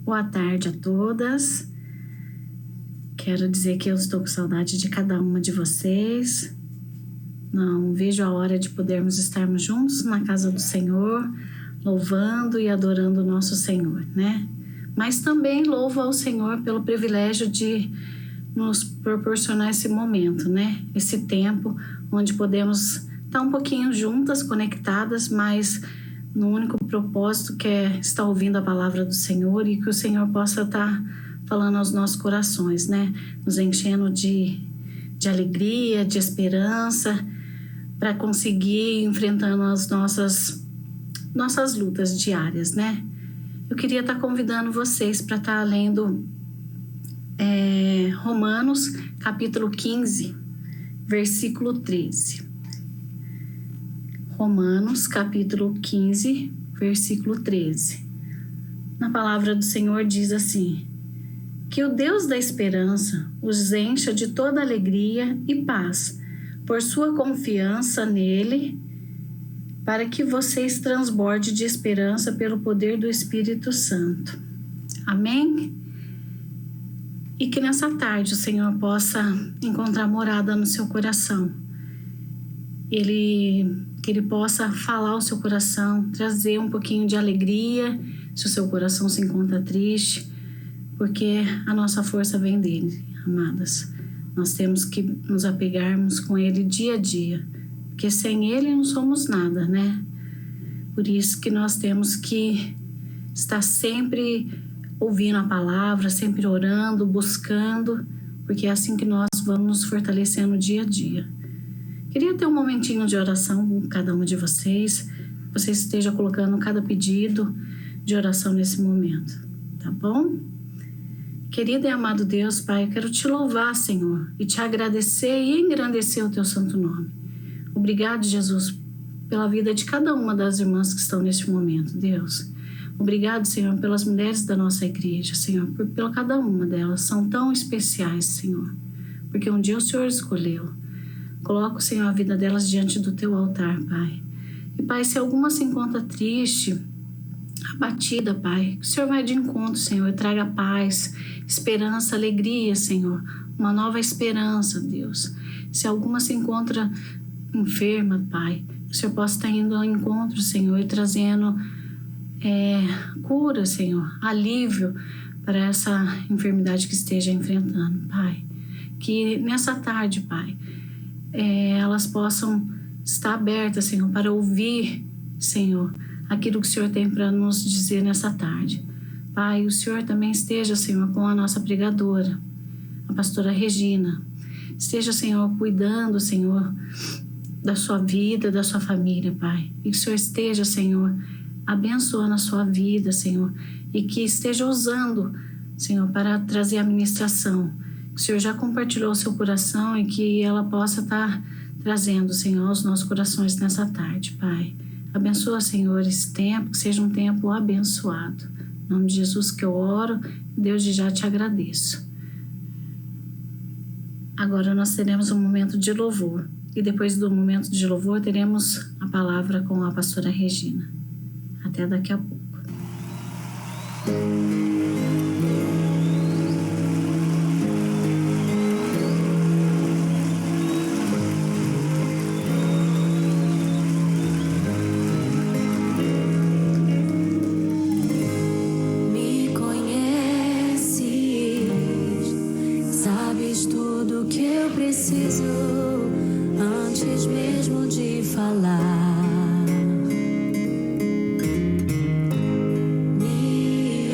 Boa tarde a todas. Quero dizer que eu estou com saudade de cada uma de vocês. Não vejo a hora de podermos estarmos juntos na casa do Senhor, louvando e adorando o nosso Senhor, né? Mas também louvo ao Senhor pelo privilégio de nos proporcionar esse momento, né? Esse tempo onde podemos estar um pouquinho juntas, conectadas, mas no único propósito que é estar ouvindo a palavra do Senhor e que o Senhor possa estar falando aos nossos corações, né? Nos enchendo de alegria, de esperança, para conseguir enfrentando as nossas lutas diárias, né? Eu queria estar convidando vocês para estar lendo Romanos, capítulo 15, versículo 13. Romanos, capítulo 15, versículo 13. Na palavra do Senhor diz assim: que o Deus da esperança os encha de toda alegria e paz, por sua confiança nele, para que vocês transbordem de esperança pelo poder do Espírito Santo. Amém? E que nessa tarde o Senhor possa encontrar morada no seu coração. Que Ele possa falar ao seu coração, trazer um pouquinho de alegria, se o seu coração se encontra triste, porque a nossa força vem dele, amadas. Nós temos que nos apegarmos com ele dia a dia, porque sem ele não somos nada, né? Por isso que nós temos que estar sempre ouvindo a palavra, sempre orando, buscando, porque é assim que nós vamos nos fortalecendo dia a dia. Queria ter um momentinho de oração com cada um de vocês, que você esteja colocando cada pedido de oração nesse momento, tá bom? Querido e amado Deus, Pai, eu quero te louvar, Senhor, e te agradecer e engrandecer o teu santo nome. Obrigado, Jesus, pela vida de cada uma das irmãs que estão neste momento, Deus. Obrigado, Senhor, pelas mulheres da nossa igreja, Senhor, pela cada uma delas. São tão especiais, Senhor, porque um dia o Senhor escolheu. Coloca, Senhor, a vida delas diante do teu altar, Pai. E, Pai, se alguma se encontra triste, abatida, Pai, que o Senhor vai de encontro, Senhor, e traga paz, esperança, alegria, Senhor, uma nova esperança, Deus. Se alguma se encontra enferma, Pai, que o Senhor possa estar indo ao encontro, Senhor, e trazendo cura, Senhor, alívio para essa enfermidade que esteja enfrentando, Pai. Que nessa tarde, Pai, elas possam estar abertas, Senhor, para ouvir, Senhor, aquilo que o Senhor tem para nos dizer nessa tarde. Pai, o Senhor também esteja, Senhor, com a nossa pregadora, a pastora Regina. Esteja, Senhor, cuidando, Senhor, da sua vida, da sua família, Pai. E que o Senhor esteja, Senhor, abençoando a sua vida, Senhor. E que esteja usando, Senhor, para trazer a ministração. Que o Senhor já compartilhou o seu coração e que ela possa estar trazendo, Senhor, aos nossos corações nessa tarde, Pai. Abençoa, Senhor, esse tempo, que seja um tempo abençoado. Em nome de Jesus que eu oro, Deus, já te agradeço. Agora nós teremos um momento de louvor. E depois do momento de louvor, teremos a palavra com a pastora Regina. Até daqui a pouco. Antes mesmo de falar, me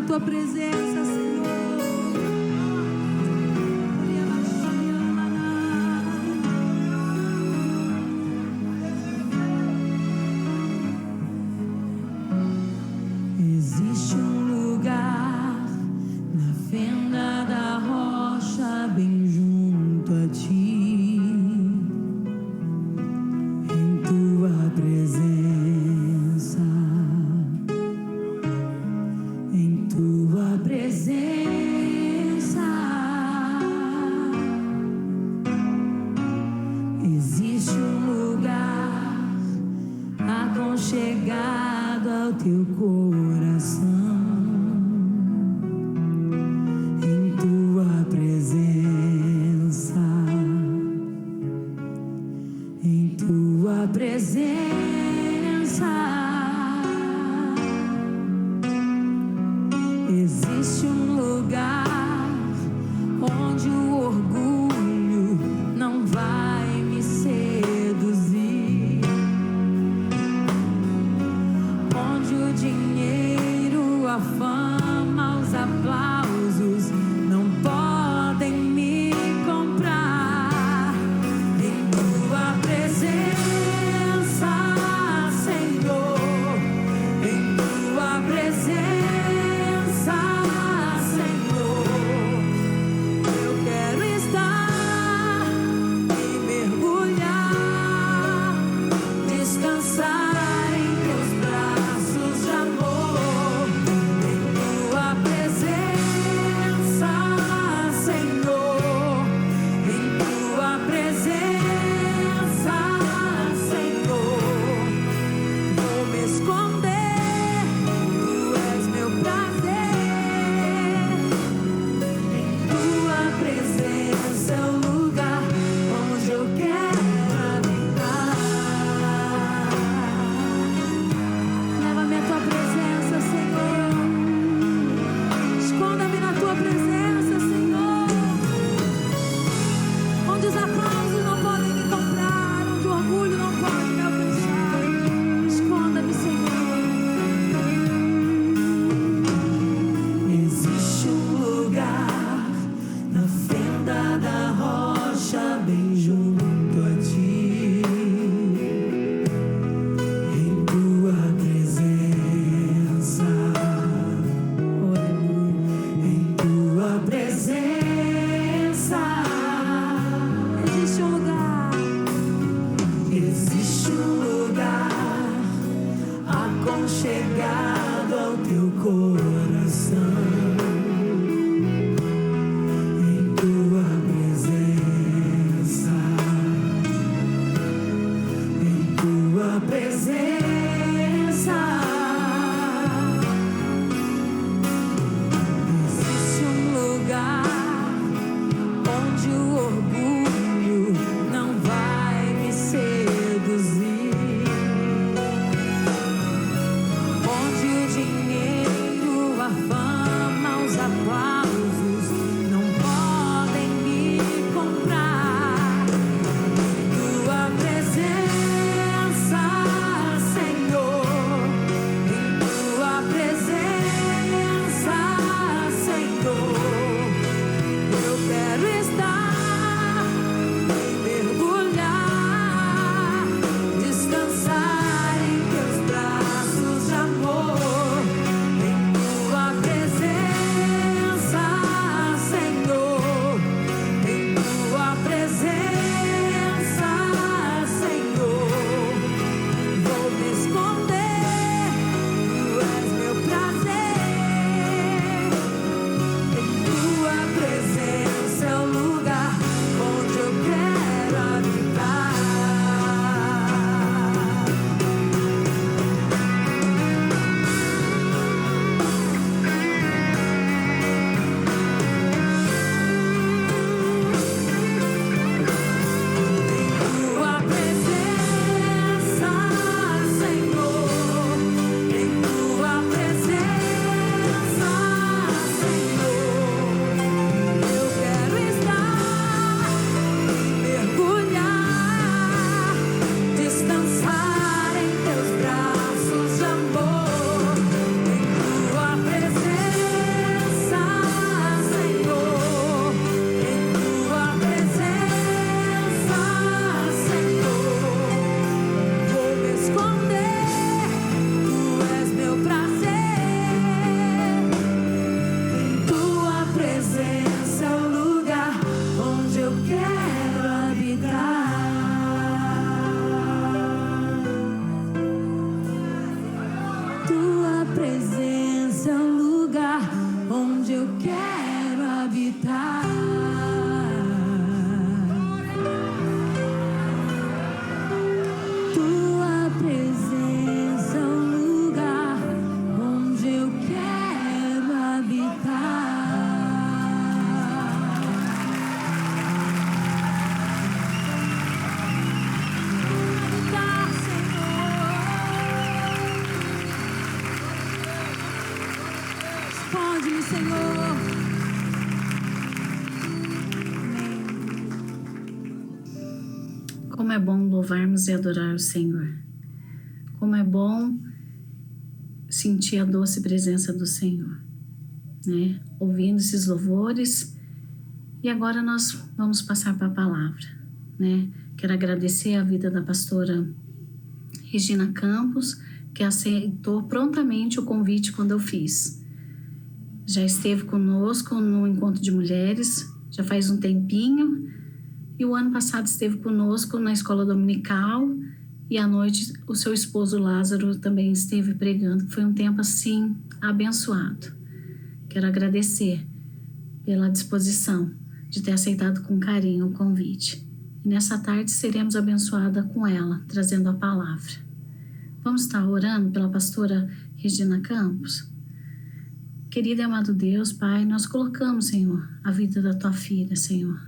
tua presença, Senhor. Existe um lugar na fenda da rocha, bem junto a ti, em tua presença, em tua presença. Existe um lugar aconchegado ao teu coração, em tua presença, em tua presença. Existe um lugar onde o orgulho não vai me seduzir, onde o dinheiro, a fama, os aplausos não podem me comprar. Em tua presença, Senhor, em tua presença, Senhor, eu quero estar e mergulhar, descansar em teus braços de amor. Em tua presença, Senhor, em tua presença, Senhor, vou me esconder, tu és meu prazer. Em tua presença é o lugar onde eu quero habitar. Leva-me à tua presença, Senhor. Esconda-me na tua presença, Senhor. Onde os aplausos não podem me comprar, onde o orgulho não pode me alcançar. Esconda-me, Senhor. Existe um lugar na fenda da rocha, bem junto a ti, em tua presença, em tua presença. Existe um lugar, existe um lugar aconchegado ao teu coração, em tua presença, em tua presença. Existe um lugar onde o orgulho não vai me seduzir, onde o dinheiro, a fama, Aplaude-lhe, Senhor. Como é bom louvarmos e adorar o Senhor. Como é bom sentir a doce presença do Senhor, né? Ouvindo esses louvores. E agora nós vamos passar para a palavra, né? Quero agradecer a vida da pastora Regina Campos, que aceitou prontamente o convite quando eu fiz. Já esteve conosco no Encontro de Mulheres, já faz um tempinho, e o ano passado esteve conosco na escola dominical, e à noite o seu esposo Lázaro também esteve pregando. Foi um tempo assim abençoado. Quero agradecer pela disposição de ter aceitado com carinho o convite. E nessa tarde seremos abençoadas com ela, trazendo a palavra. Vamos estar orando pela pastora Regina Campos? Querido e amado Deus, Pai, nós colocamos, Senhor, a vida da tua filha, Senhor,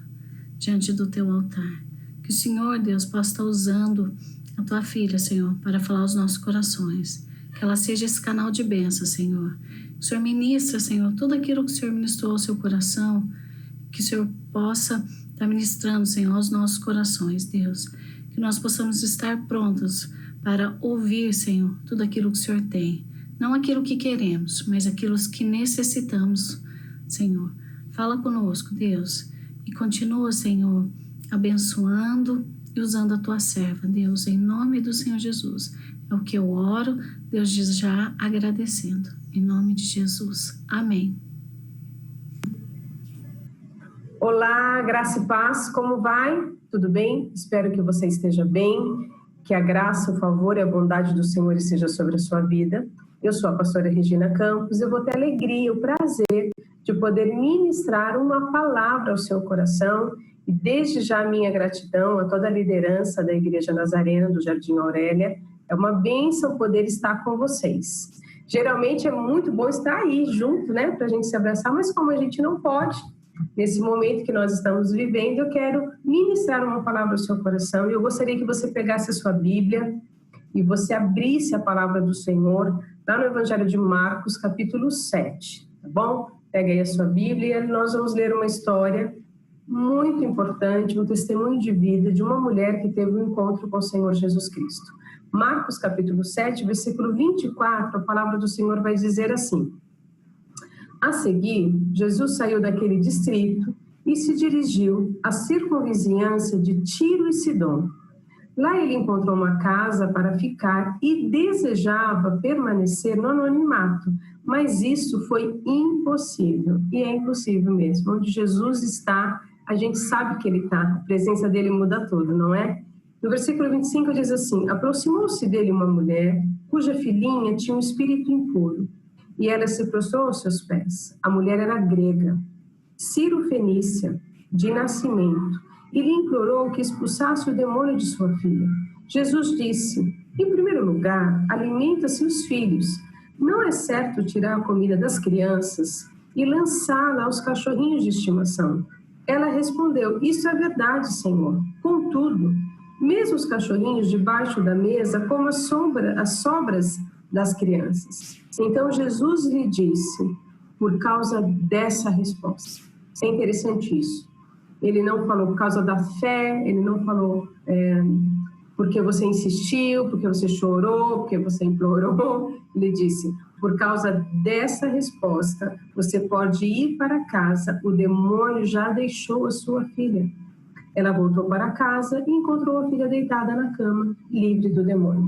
diante do teu altar. Que o Senhor, Deus, possa estar usando a tua filha, Senhor, para falar aos nossos corações. Que ela seja esse canal de bênção, Senhor. Que o Senhor ministra, Senhor, tudo aquilo que o Senhor ministrou ao seu coração. Que o Senhor possa estar ministrando, Senhor, aos nossos corações, Deus. Que nós possamos estar prontos para ouvir, Senhor, tudo aquilo que o Senhor tem. Não aquilo que queremos, mas aquilo que necessitamos, Senhor. Fala conosco, Deus. E continua, Senhor, abençoando e usando a tua serva, Deus, em nome do Senhor Jesus. É o que eu oro, Deus diz já agradecendo. Em nome de Jesus. Amém. Olá, graça e paz, como vai? Tudo bem? Espero que você esteja bem, que a graça, o favor e a bondade do Senhor esteja sobre a sua vida. Eu sou a pastora Regina Campos e eu vou ter a alegria, o prazer de poder ministrar uma palavra ao seu coração. E desde já a minha gratidão a toda a liderança da Igreja Nazarena do Jardim Aurélia. É uma bênção poder estar com vocês. Geralmente é muito bom estar aí junto, né, para a gente se abraçar, mas como a gente não pode, nesse momento que nós estamos vivendo, eu quero ministrar uma palavra ao seu coração e eu gostaria que você pegasse a sua Bíblia e você abrisse a palavra do Senhor lá no Evangelho de Marcos, capítulo 7, tá bom? Pega aí a sua Bíblia e nós vamos ler uma história muito importante, um testemunho de vida de uma mulher que teve um encontro com o Senhor Jesus Cristo. Marcos, capítulo 7, versículo 24, a palavra do Senhor vai dizer assim: a seguir, Jesus saiu daquele distrito e se dirigiu à circunvizinhança de Tiro e Sidom. Lá ele encontrou uma casa para ficar e desejava permanecer no anonimato, mas isso foi impossível, e é impossível mesmo. Onde Jesus está, a gente sabe que ele está, a presença dele muda tudo, não é? No versículo 25 diz assim: aproximou-se dele uma mulher cuja filhinha tinha um espírito impuro, e ela se prostrou aos seus pés. A mulher era grega, Ciro-fenícia, de nascimento, e lhe implorou que expulsasse o demônio de sua filha. Jesus disse: em primeiro lugar, alimenta-se os filhos. Não é certo tirar a comida das crianças e lançá-la aos cachorrinhos de estimação. Ela respondeu: isso é verdade, Senhor. Contudo, mesmo os cachorrinhos debaixo da mesa comem as sobras das crianças. Então Jesus lhe disse, por causa dessa resposta. É interessante isso. Ele não falou por causa da fé, ele não falou porque você insistiu, porque você chorou, porque você implorou. Ele disse, por causa dessa resposta, você pode ir para casa, o demônio já deixou a sua filha. Ela voltou para casa e encontrou a filha deitada na cama, livre do demônio.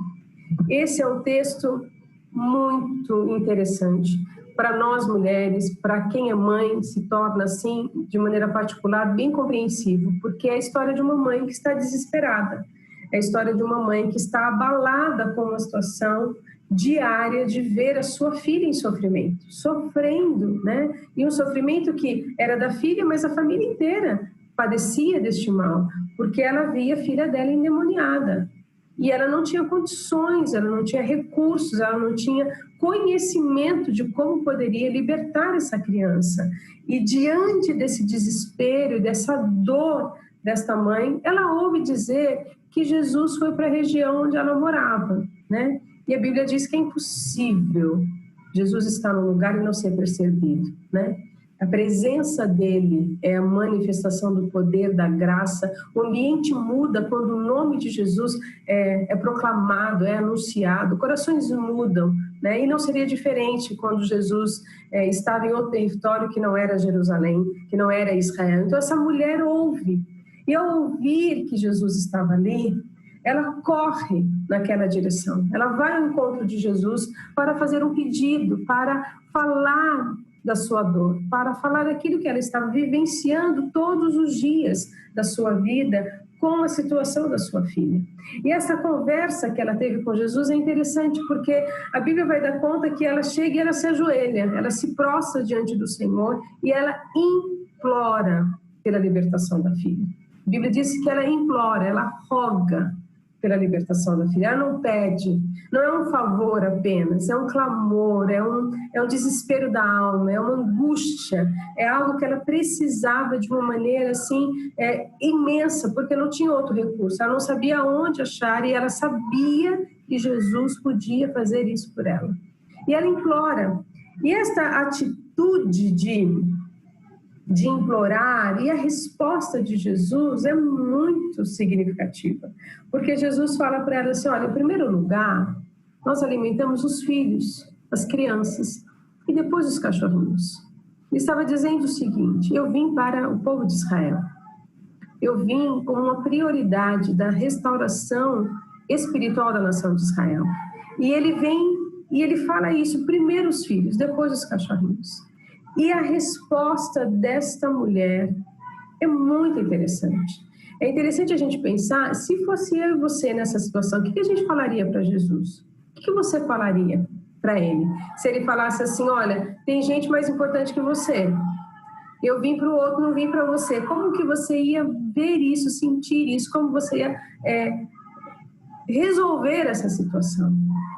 Esse é um texto muito interessante. Para nós mulheres, para quem é mãe, se torna assim, de maneira particular, bem compreensível, porque é a história de uma mãe que está desesperada. É a história de uma mãe que está abalada com uma situação diária de ver a sua filha em sofrimento, sofrendo, né? E um sofrimento que era da filha, mas a família inteira padecia deste mal, porque ela via a filha dela endemoniada. E ela não tinha condições, ela não tinha recursos, ela não tinha conhecimento de como poderia libertar essa criança. E diante desse desespero, dessa dor desta mãe, ela ouve dizer que Jesus foi para a região onde ela morava, né? E a Bíblia diz que é impossível Jesus está no lugar e não ser percebido, né? A presença dele é a manifestação do poder, da graça. O ambiente muda quando o nome de Jesus é proclamado, é anunciado. Corações mudam, né? E não seria diferente quando Jesus estava em outro território que não era Jerusalém, que não era Israel. Então essa mulher ouve. E ao ouvir que Jesus estava ali, ela corre naquela direção. Ela vai ao encontro de Jesus para fazer um pedido, para falar da sua dor, para falar daquilo que ela estava vivenciando todos os dias da sua vida com a situação da sua filha. E essa conversa que ela teve com Jesus é interessante porque a Bíblia vai dar conta que ela chega e ela se ajoelha, ela se prostra diante do Senhor e ela implora pela libertação da filha. A Bíblia diz que ela implora, ela roga pela libertação da filha. Ela não pede, não é um favor apenas, é um clamor, é um desespero da alma, é uma angústia, é algo que ela precisava de uma maneira assim imensa, porque não tinha outro recurso, ela não sabia onde achar e ela sabia que Jesus podia fazer isso por ela. E ela implora. E esta atitude de implorar e a resposta de Jesus é muito significativa, porque Jesus fala para ela assim, olha, em primeiro lugar, nós alimentamos os filhos, as crianças e depois os cachorrinhos. Ele estava dizendo o seguinte, eu vim para o povo de Israel, eu vim com uma prioridade da restauração espiritual da nação de Israel. E ele vem e ele fala isso, primeiro os filhos, depois os cachorrinhos. E a resposta desta mulher é muito interessante. É interessante a gente pensar, se fosse eu e você nessa situação, o que a gente falaria para Jesus? O que você falaria para ele? Se ele falasse assim, olha, tem gente mais importante que você. Eu vim para o outro, não vim para você. Como que você ia ver isso, sentir isso? Como você ia resolver essa situação?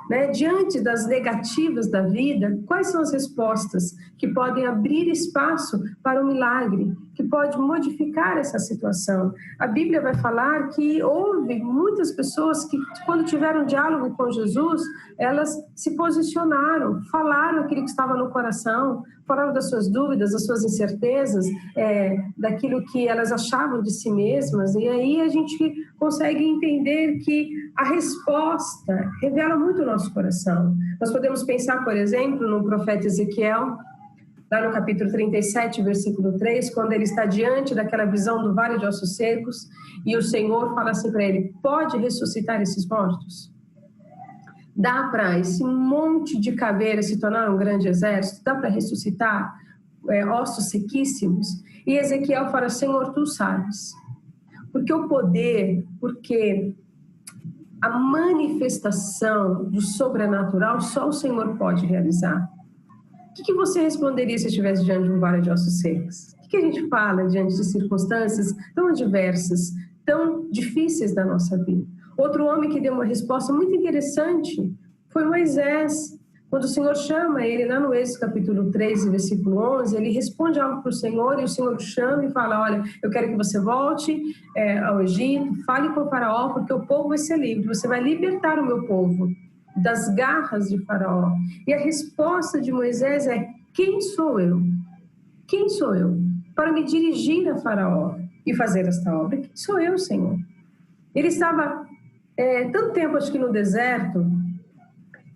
Né? Diante das negativas da vida, quais são as respostas que podem abrir espaço para o milagre, que pode modificar essa situação? A Bíblia vai falar que houve muitas pessoas que, quando tiveram diálogo com Jesus, elas se posicionaram, falaram aquilo que estava no coração, falaram das suas dúvidas, das suas incertezas, daquilo que elas achavam de si mesmas, e aí a gente consegue entender que a resposta revela muito o nosso coração. Nós podemos pensar, por exemplo, no profeta Ezequiel, lá no capítulo 37, versículo 3, quando ele está diante daquela visão do vale de ossos secos, e o Senhor fala assim para ele, pode ressuscitar esses mortos? Dá para esse monte de caveiras se tornar um grande exército? Dá para ressuscitar ossos sequíssimos? E Ezequiel fala, Senhor, tu sabes. Porque o poder, porque a manifestação do sobrenatural só o Senhor pode realizar. O que você responderia se estivesse diante de um vale de ossos secos? O que a gente fala diante de circunstâncias tão adversas, tão difíceis da nossa vida? Outro homem que deu uma resposta muito interessante foi Moisés. Quando o Senhor chama ele, lá no Êxodo capítulo 3, versículo 11, ele responde algo para o Senhor, e o Senhor o chama e fala, olha, eu quero que você volte ao Egito, fale com o faraó, porque o povo vai ser livre, você vai libertar o meu povo das garras de faraó. E a resposta de Moisés é, quem sou eu? Quem sou eu para me dirigir a faraó e fazer esta obra? Quem sou eu, Senhor? Ele estava tanto tempo, acho que no deserto,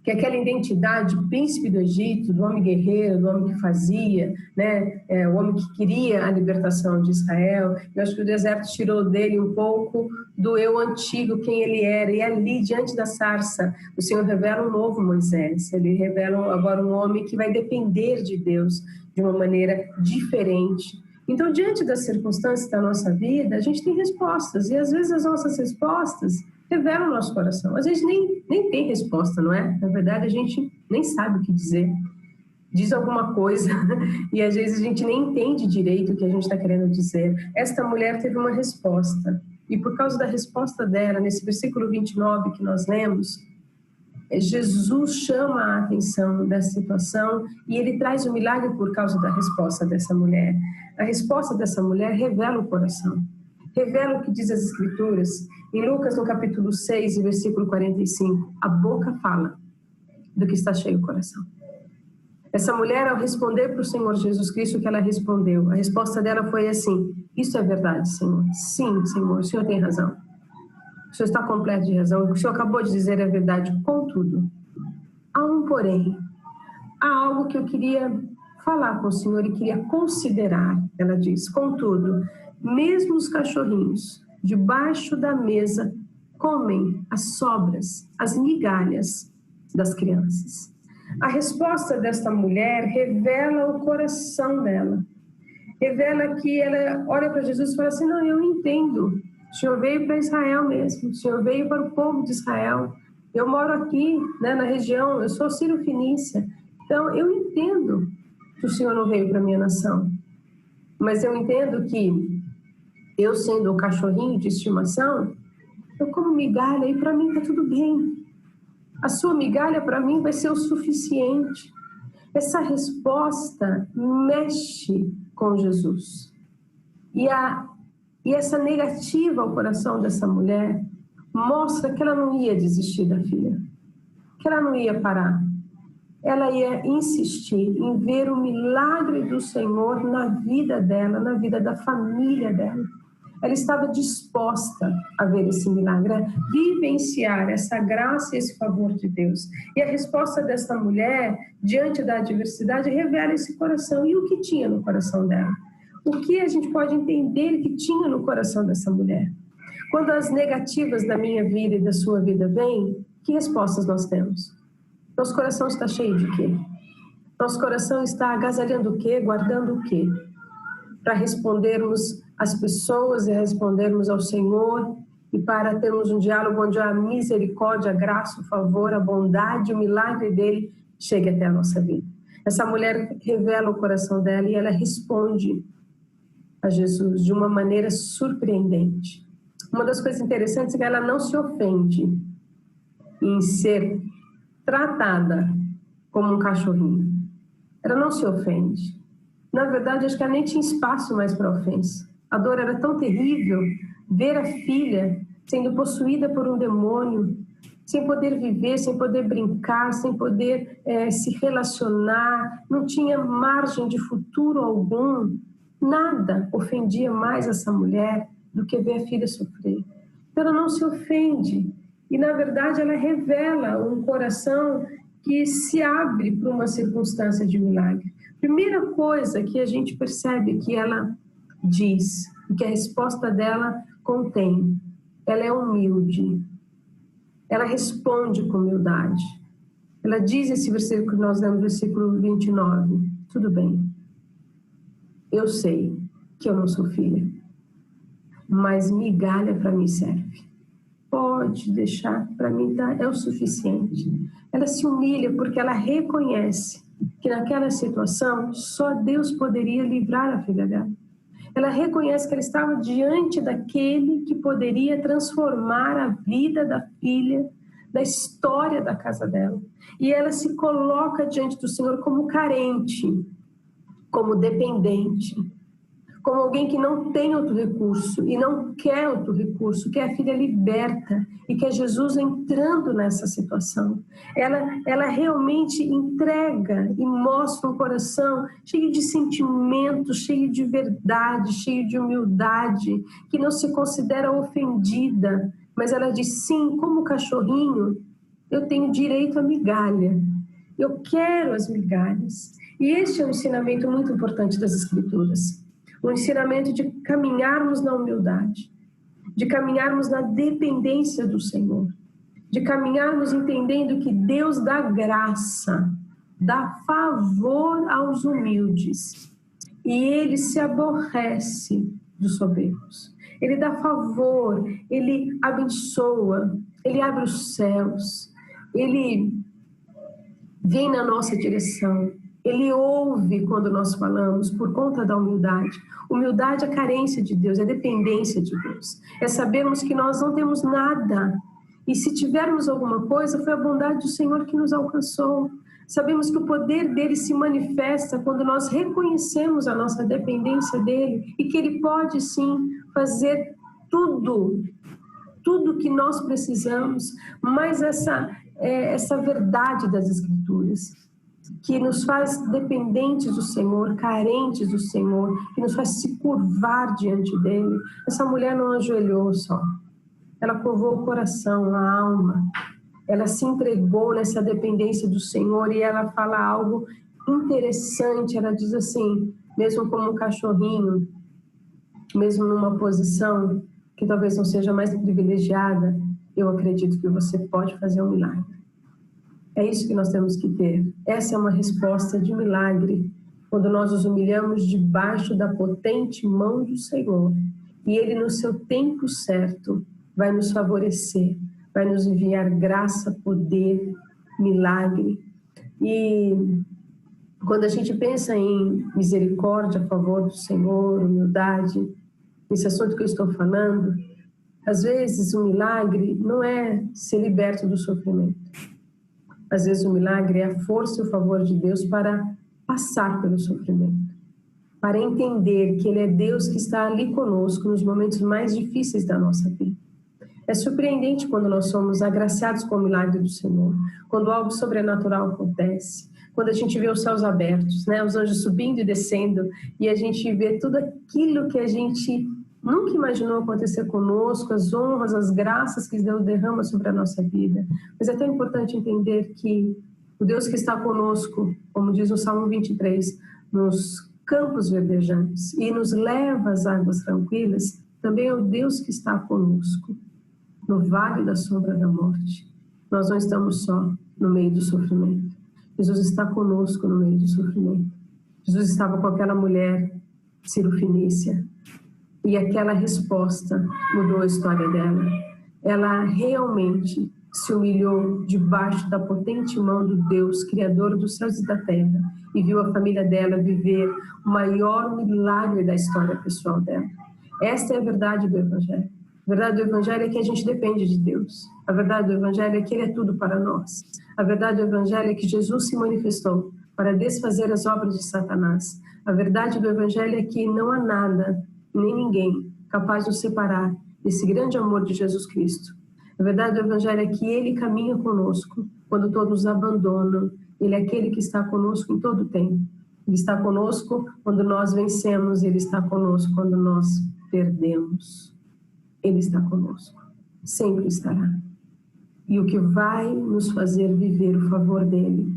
que aquela identidade de príncipe do Egito, do homem guerreiro, do homem que fazia, né, o homem que queria a libertação de Israel, eu acho que o deserto tirou dele um pouco do eu antigo, quem ele era, e ali, diante da sarça, o Senhor revela um novo Moisés, ele revela agora um homem que vai depender de Deus de uma maneira diferente. Então, diante das circunstâncias da nossa vida, a gente tem respostas, e às vezes as nossas respostas revela o nosso coração. Às vezes nem tem resposta, não é? Na verdade, a gente nem sabe o que dizer. Diz alguma coisa e às vezes a gente nem entende direito o que a gente está querendo dizer. Esta mulher teve uma resposta. E por causa da resposta dela, nesse versículo 29 que nós lemos, Jesus chama a atenção dessa situação e ele traz o milagre por causa da resposta dessa mulher. A resposta dessa mulher revela o coração. Revela o que diz as Escrituras. Em Lucas, no capítulo 6, versículo 45, a boca fala do que está cheio o coração. Essa mulher, ao responder para o Senhor Jesus Cristo, o que ela respondeu? A resposta dela foi assim: isso é verdade, Senhor. Sim, Senhor, o Senhor tem razão. O Senhor está completo de razão. O que o Senhor acabou de dizer é verdade. Contudo, há um porém. Há algo que eu queria falar com o Senhor e queria considerar. Ela diz: contudo, mesmo os cachorrinhos debaixo da mesa comem as sobras, as migalhas das crianças. A resposta desta mulher revela o coração dela. Revela que ela olha para Jesus e fala assim: não, eu entendo. O Senhor veio para Israel mesmo. O Senhor veio para o povo de Israel. Eu moro aqui, né, na região. Eu sou Sírio-Fenícia. Então, eu entendo que o Senhor não veio para a minha nação. Mas eu entendo que eu, sendo o cachorrinho de estimação, eu como migalha e para mim está tudo bem. A sua migalha para mim vai ser o suficiente. Essa resposta mexe com Jesus. E essa negativa ao coração dessa mulher mostra que ela não ia desistir da filha, que ela não ia parar. Ela ia insistir em ver o milagre do Senhor na vida dela, na vida da família dela. Ela estava disposta a ver esse milagre, a vivenciar essa graça e esse favor de Deus. E a resposta desta mulher, diante da adversidade, revela esse coração. E o que tinha no coração dela? O que a gente pode entender que tinha no coração dessa mulher? Quando as negativas da minha vida e da sua vida vêm, que respostas nós temos? Nosso coração está cheio de quê? Nosso coração está agasalhando o quê? Guardando o quê? Para respondermos às pessoas e respondermos ao Senhor e para termos um diálogo onde a misericórdia, a graça, o favor, a bondade, o milagre dele chegue até a nossa vida. Essa mulher revela o coração dela e ela responde a Jesus de uma maneira surpreendente. Uma das coisas interessantes é que ela não se ofende em ser tratada como um cachorrinho. Ela não se ofende. Na verdade, acho que ela nem tinha espaço mais para ofensa. A dor era tão terrível ver a filha sendo possuída por um demônio, sem poder viver, sem poder brincar, sem poder se relacionar, não tinha margem de futuro algum. Nada ofendia mais essa mulher do que ver a filha sofrer. Ela não se ofende. E, na verdade, ela revela um coração que se abre para uma circunstância de milagre. Primeira coisa que a gente percebe que ela diz, que a resposta dela contém, ela é humilde. Ela responde com humildade. Ela diz esse versículo que nós lemos, versículo 29. Tudo bem. Eu sei que eu não sou filha, mas migalha para mim serve. Pode deixar, para mim é o suficiente. Ela se humilha porque ela reconhece que naquela situação só Deus poderia livrar a filha dela. Ela reconhece que ela estava diante daquele que poderia transformar a vida da filha, da história da casa dela. E ela se coloca diante do Senhor como carente, como dependente, como alguém que não tem outro recurso e não quer outro recurso, quer a filha liberta e quer Jesus entrando nessa situação. Ela realmente entrega e mostra um coração cheio de sentimento, cheio de verdade, cheio de humildade, que não se considera ofendida, mas ela diz: sim, como cachorrinho, eu tenho direito à migalha, eu quero as migalhas. E este é um ensinamento muito importante das Escrituras. O ensinamento de caminharmos na humildade, de caminharmos na dependência do Senhor, de caminharmos entendendo que Deus dá graça, dá favor aos humildes, e Ele se aborrece dos soberbos. Ele dá favor, Ele abençoa, Ele abre os céus, Ele vem na nossa direção. Ele ouve quando nós falamos por conta da humildade. Humildade é carência de Deus, é dependência de Deus. É sabermos que nós não temos nada. E se tivermos alguma coisa, foi a bondade do Senhor que nos alcançou. Sabemos que o poder dele se manifesta quando nós reconhecemos a nossa dependência dele e que ele pode sim fazer tudo que nós precisamos, mas essa verdade das Escrituras, que nos faz dependentes do Senhor, carentes do Senhor, que nos faz se curvar diante dele. Essa mulher não ajoelhou só, ela curvou o coração, a alma, ela se entregou nessa dependência do Senhor e ela fala algo interessante, ela diz assim, mesmo como um cachorrinho, mesmo numa posição que talvez não seja mais privilegiada, eu acredito que você pode fazer um milagre. É isso que nós temos que ter. Essa é uma resposta de milagre, quando nós nos humilhamos debaixo da potente mão do Senhor. E Ele, no seu tempo certo, vai nos favorecer, vai nos enviar graça, poder, milagre. E quando a gente pensa em misericórdia a favor do Senhor, humildade, esse assunto que eu estou falando, às vezes o milagre não é ser liberto do sofrimento. Às vezes o milagre é a força e o favor de Deus para passar pelo sofrimento, para entender que Ele é Deus que está ali conosco nos momentos mais difíceis da nossa vida. É surpreendente quando nós somos agraciados com o milagre do Senhor, quando algo sobrenatural acontece, quando a gente vê os céus abertos, né? Os anjos subindo e descendo, e a gente vê tudo aquilo que a gente nunca imaginou acontecer conosco, as honras, as graças que Deus derrama sobre a nossa vida. Mas é tão importante entender que o Deus que está conosco, como diz o Salmo 23, nos campos verdejantes e nos leva às águas tranquilas, também é o Deus que está conosco no vale da sombra da morte. Nós não estamos só no meio do sofrimento. Jesus está conosco no meio do sofrimento. Jesus estava com aquela mulher cirofenícia e aquela resposta mudou a história dela. Ela realmente se humilhou debaixo da potente mão do Deus, Criador dos céus e da terra, e viu a família dela viver o maior milagre da história pessoal dela. Esta é a verdade do Evangelho. A verdade do Evangelho é que a gente depende de Deus. A verdade do Evangelho é que Ele é tudo para nós. A verdade do Evangelho é que Jesus se manifestou para desfazer as obras de Satanás. A verdade do Evangelho é que não há nada, nem ninguém, capaz de nos separar desse grande amor de Jesus Cristo. A verdade do Evangelho é que Ele caminha conosco quando todos abandonam. Ele é aquele que está conosco em todo o tempo. Ele está conosco quando nós vencemos, Ele está conosco quando nós perdemos. Ele está conosco, sempre estará. E o que vai nos fazer viver o favor dele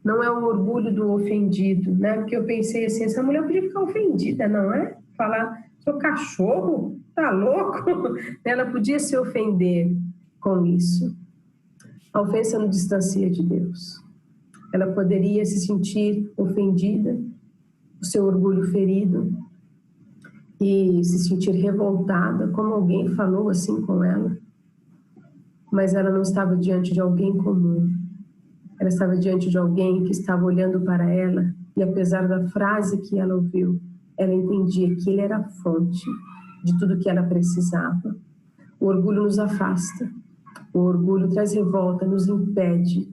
não é o orgulho do ofendido, né? Porque eu pensei assim, essa mulher podia ficar ofendida, não é? Falar, sou cachorro? Tá louco? Ela podia se ofender com isso. A ofensa não distancia de Deus. Ela poderia se sentir ofendida, o seu orgulho ferido, e se sentir revoltada, como alguém falou assim com ela. Mas ela não estava diante de alguém comum. Ela estava diante de alguém que estava olhando para ela, e apesar da frase que ela ouviu, ela entendia que ele era a fonte de tudo que ela precisava. O orgulho nos afasta, o orgulho traz revolta, nos impede,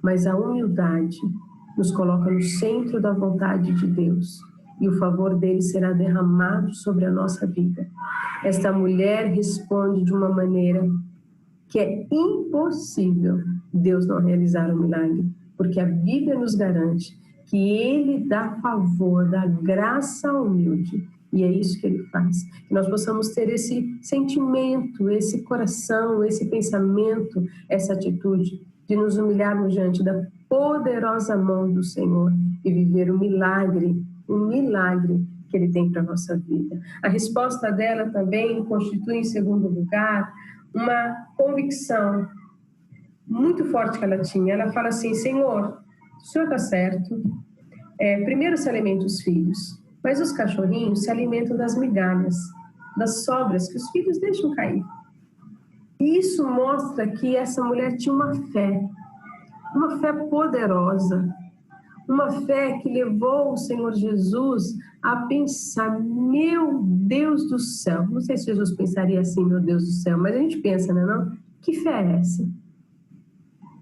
mas a humildade nos coloca no centro da vontade de Deus, e o favor dele será derramado sobre a nossa vida. Esta mulher responde de uma maneira que é impossível Deus não realizar um milagre, porque a Bíblia nos garante que Ele dá favor, dá graça ao humilde, e é isso que Ele faz. Que nós possamos ter esse sentimento, esse coração, esse pensamento, essa atitude de nos humilharmos diante da poderosa mão do Senhor e viver o milagre que Ele tem para a nossa vida. A resposta dela também constitui, em segundo lugar, uma convicção muito forte que ela tinha. Ela fala assim, Senhor, o Senhor está certo, primeiro se alimentam os filhos, mas os cachorrinhos se alimentam das migalhas, das sobras que os filhos deixam cair. E isso mostra que essa mulher tinha uma fé poderosa, uma fé que levou o Senhor Jesus a pensar, meu Deus do céu. Não sei se Jesus pensaria assim, meu Deus do céu, mas a gente pensa, né, não? Que fé é essa?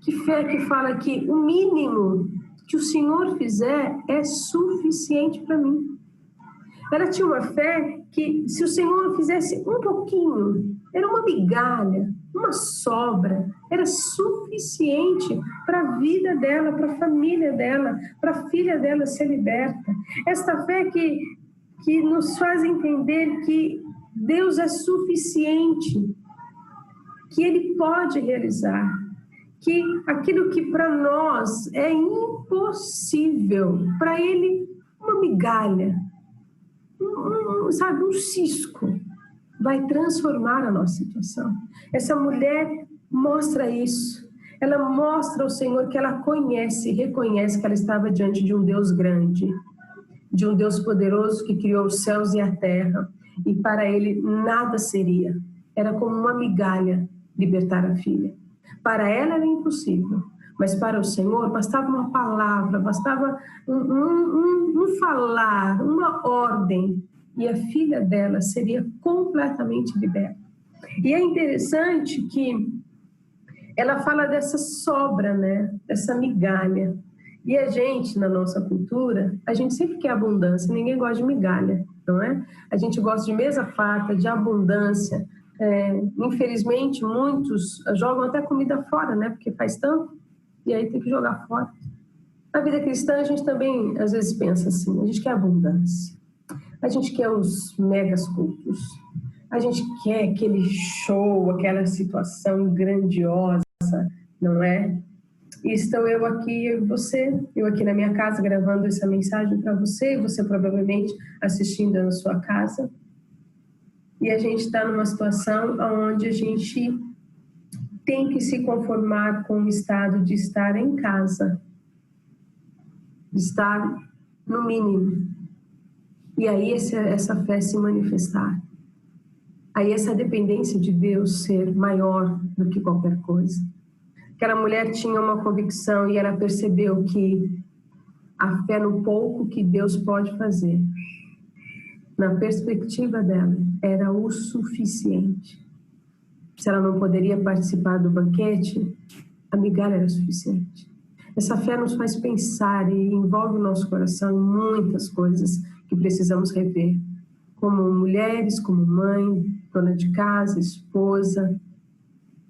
Que fé que fala que o mínimo que o Senhor fizer é suficiente para mim. Ela tinha uma fé que se o Senhor fizesse um pouquinho, era uma migalha, uma sobra, era suficiente para a vida dela, para a família dela, para a filha dela ser liberta. Esta fé que nos faz entender que Deus é suficiente, que Ele pode realizar, que aquilo que para nós é impossível, para Ele, uma migalha, um cisco, vai transformar a nossa situação. Essa mulher mostra isso. Ela mostra ao Senhor que ela conhece, reconhece que ela estava diante de um Deus grande, de um Deus poderoso que criou os céus e a terra, e para Ele nada seria. Era como uma migalha libertar a filha. Para ela era impossível, mas para o Senhor bastava uma palavra, bastava um falar, uma ordem, e a filha dela seria completamente liberta. E é interessante que ela fala dessa sobra, né? Dessa migalha. E a gente, na nossa cultura, a gente sempre quer abundância, ninguém gosta de migalha, não é? A gente gosta de mesa farta, de abundância. Infelizmente, muitos jogam até comida fora, né? Porque faz tanto, e aí tem que jogar fora. Na vida cristã, a gente também, às vezes, pensa assim, a gente quer abundância. A gente quer os megas cultos. A gente quer aquele show, aquela situação grandiosa, não é? E estou eu aqui, eu aqui na minha casa gravando essa mensagem para você, você provavelmente assistindo na sua casa. E a gente está numa situação onde a gente tem que se conformar com o estado de estar em casa, de estar no mínimo. E aí essa fé se manifestar. Aí essa dependência de Deus ser maior do que qualquer coisa. Aquela mulher tinha uma convicção e ela percebeu que a fé no pouco que Deus pode fazer, na perspectiva dela, era o suficiente. Se ela não poderia participar do banquete, a migalha era suficiente. Essa fé nos faz pensar e envolve o nosso coração em muitas coisas que precisamos rever, como mulheres, como mãe, dona de casa, esposa,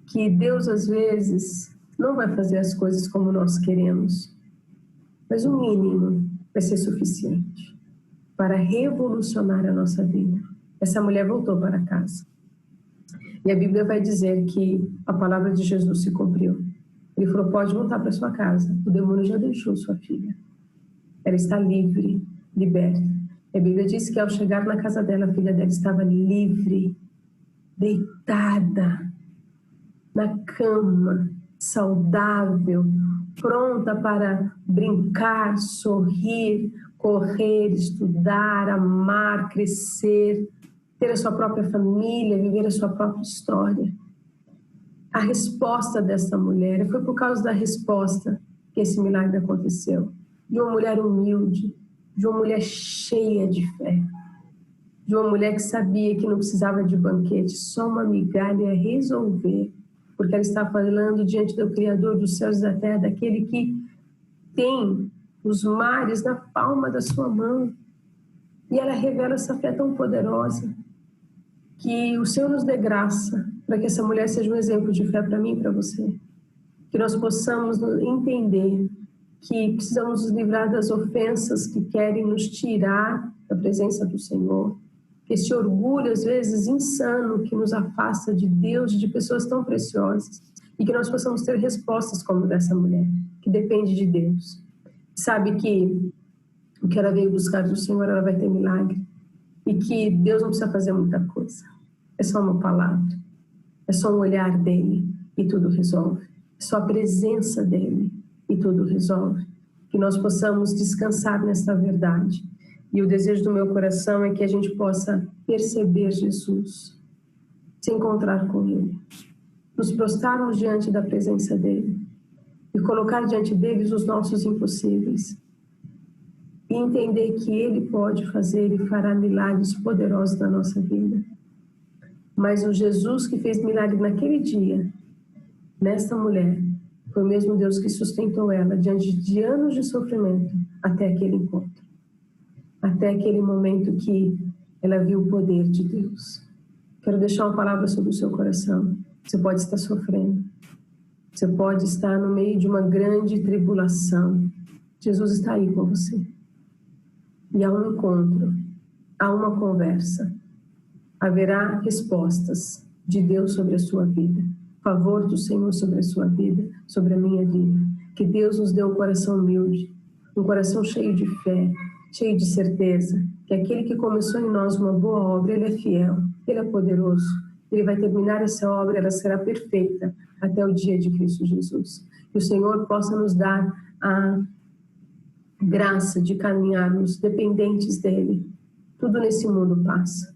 que Deus às vezes não vai fazer as coisas como nós queremos, mas o mínimo vai ser suficiente para revolucionar a nossa vida. Essa mulher voltou para casa. E a Bíblia vai dizer que a palavra de Jesus se cumpriu. Ele falou, pode voltar para sua casa, o demônio já deixou sua filha. Ela está livre, liberta. A Bíblia diz que ao chegar na casa dela, a filha dela estava livre, deitada, na cama, saudável, pronta para brincar, sorrir, correr, estudar, amar, crescer, ter a sua própria família, viver a sua própria história. A resposta dessa mulher, foi por causa da resposta que esse milagre aconteceu. De uma mulher humilde, de uma mulher cheia de fé, de uma mulher que sabia que não precisava de banquete, só uma migalha ia resolver, porque ela está falando diante do Criador dos céus e da terra, daquele que tem os mares na palma da sua mão. E ela revela essa fé tão poderosa, que o Senhor nos dê graça para que essa mulher seja um exemplo de fé para mim e para você. Que nós possamos entender que precisamos nos livrar das ofensas que querem nos tirar da presença do Senhor. Esse orgulho, às vezes, insano, que nos afasta de Deus, de pessoas tão preciosas. E que nós possamos ter respostas como dessa mulher, que depende de Deus. Sabe que o que ela veio buscar do Senhor, ela vai ter milagre. E que Deus não precisa fazer muita coisa. É só uma palavra. É só um olhar dele e tudo resolve. É só a presença dele e tudo resolve. Que nós possamos descansar nessa verdade. E o desejo do meu coração é que a gente possa perceber Jesus, se encontrar com ele, nos prostrarmos diante da presença dele e colocar diante deles os nossos impossíveis. E entender que ele pode fazer e fará milagres poderosos na nossa vida. Mas o Jesus que fez milagre naquele dia, nesta mulher, foi o mesmo Deus que sustentou ela diante de anos de sofrimento até aquele encontro. Até aquele momento que ela viu o poder de Deus. Quero deixar uma palavra sobre o seu coração. Você pode estar sofrendo. Você pode estar no meio de uma grande tribulação. Jesus está aí com você. E há um encontro, há uma conversa. Haverá respostas de Deus sobre a sua vida. Favor do Senhor sobre a sua vida, sobre a minha vida. Que Deus nos dê um coração humilde, um coração cheio de fé, cheio de certeza, que aquele que começou em nós uma boa obra, Ele é fiel, Ele é poderoso. Ele vai terminar essa obra, ela será perfeita até o dia de Cristo Jesus. Que o Senhor possa nos dar a graça de caminharmos dependentes dEle. Tudo nesse mundo passa.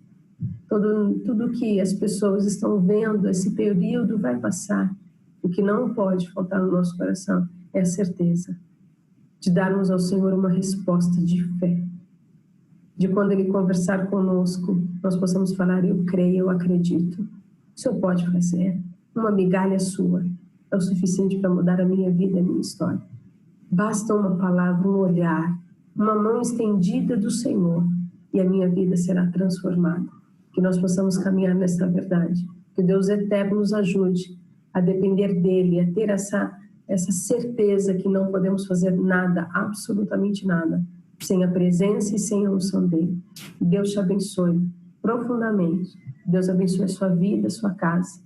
Tudo que as pessoas estão vendo, esse período vai passar. O que não pode faltar no nosso coração é a certeza de darmos ao Senhor uma resposta de fé. De quando Ele conversar conosco, nós possamos falar, eu creio, eu acredito. O Senhor pode fazer. Uma migalha sua é o suficiente para mudar a minha vida, a minha história. Basta uma palavra, um olhar, uma mão estendida do Senhor e a minha vida será transformada. Que nós possamos caminhar nessa verdade. Que Deus eterno nos ajude a depender dEle, a ter essa certeza que não podemos fazer nada, absolutamente nada, sem a presença e sem a unção dEle. Deus te abençoe profundamente. Deus abençoe a sua vida, a sua casa.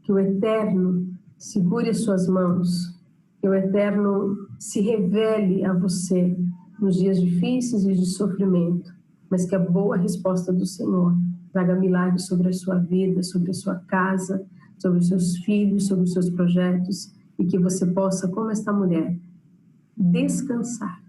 Que o Eterno segure as suas mãos. Que o Eterno se revele a você nos dias difíceis e de sofrimento. Mas que a boa resposta do Senhor traga milagres sobre a sua vida, sobre a sua casa, sobre os seus filhos, sobre os seus projetos. E que você possa, como esta mulher, descansar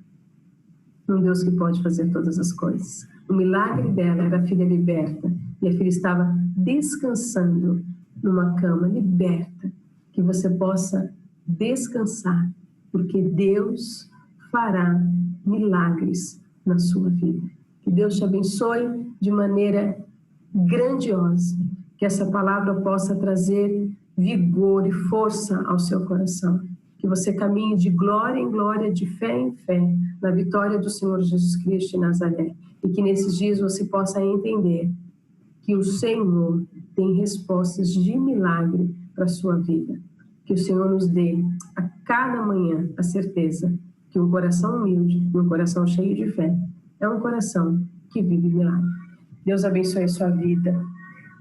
num Deus que pode fazer todas as coisas. O milagre dela era a filha liberta. E a filha estava descansando numa cama liberta. Que você possa descansar, porque Deus fará milagres na sua vida. Que Deus te abençoe de maneira grandiosa. Que essa palavra possa trazer vigor e força ao seu coração. Que você caminhe de glória em glória, de fé em fé, na vitória do Senhor Jesus Cristo de Nazaré. E que nesses dias você possa entender que o Senhor tem respostas de milagre para a sua vida. Que o Senhor nos dê a cada manhã a certeza que um coração humilde, um coração cheio de fé, é um coração que vive milagre. Deus abençoe a sua vida.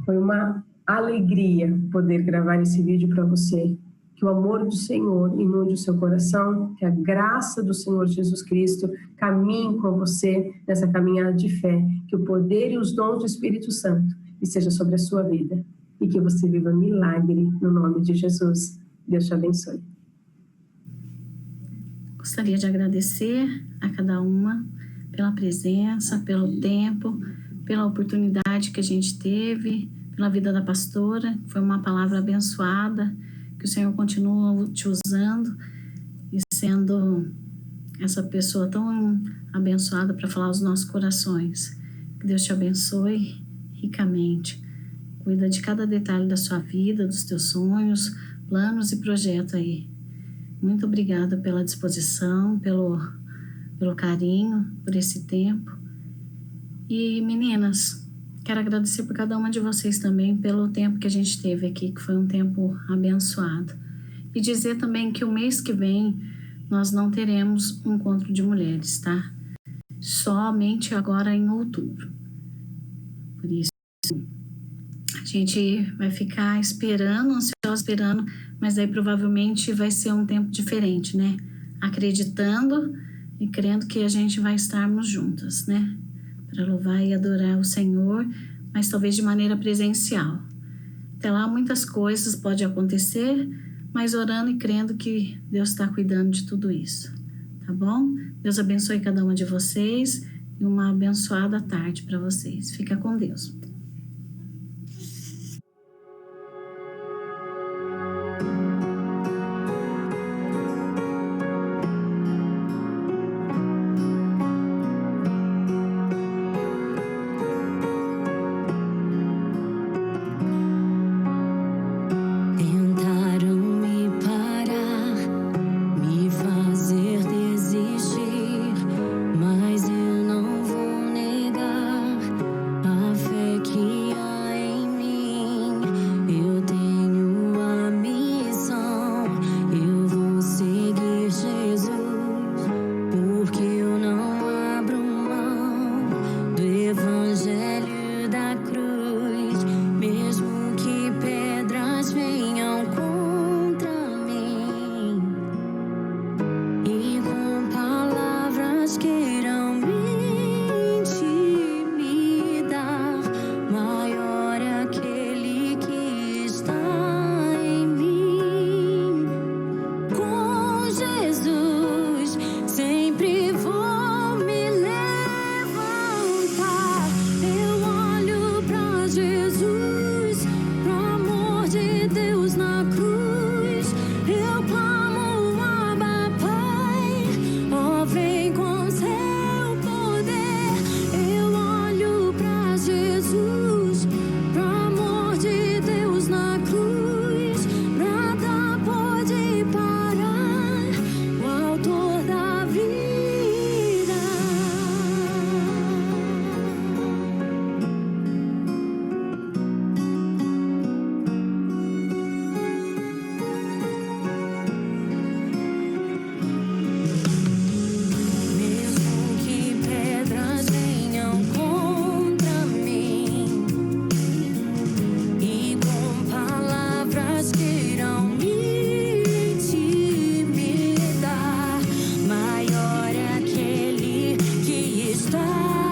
Foi uma alegria poder gravar esse vídeo para você. Que o amor do Senhor inunde o seu coração, que a graça do Senhor Jesus Cristo caminhe com você nessa caminhada de fé, que o poder e os dons do Espírito Santo estejam sobre a sua vida e que você viva milagre no nome de Jesus. Deus te abençoe. Gostaria de agradecer a cada uma pela presença, pelo tempo, pela oportunidade que a gente teve, pela vida da pastora. Foi uma palavra abençoada, que o Senhor continua te usando e sendo essa pessoa tão abençoada para falar aos nossos corações. Que Deus te abençoe ricamente. Cuida de cada detalhe da sua vida, dos teus sonhos, planos e projetos aí. Muito obrigada pela disposição, pelo carinho, por esse tempo. E meninas, quero agradecer por cada uma de vocês também pelo tempo que a gente teve aqui, que foi um tempo abençoado. E dizer também que o mês que vem nós não teremos um encontro de mulheres, tá? Somente agora em outubro. Por isso, a gente vai ficar esperando, ansiosa esperando, mas aí provavelmente vai ser um tempo diferente, né? Acreditando e crendo que a gente vai estarmos juntas, né? Para louvar e adorar o Senhor, mas talvez de maneira presencial. Até lá muitas coisas podem acontecer, mas orando e crendo que Deus está cuidando de tudo isso, tá bom? Deus abençoe cada uma de vocês e uma abençoada tarde para vocês. Fica com Deus. Mas eu não vou negar a fé que está.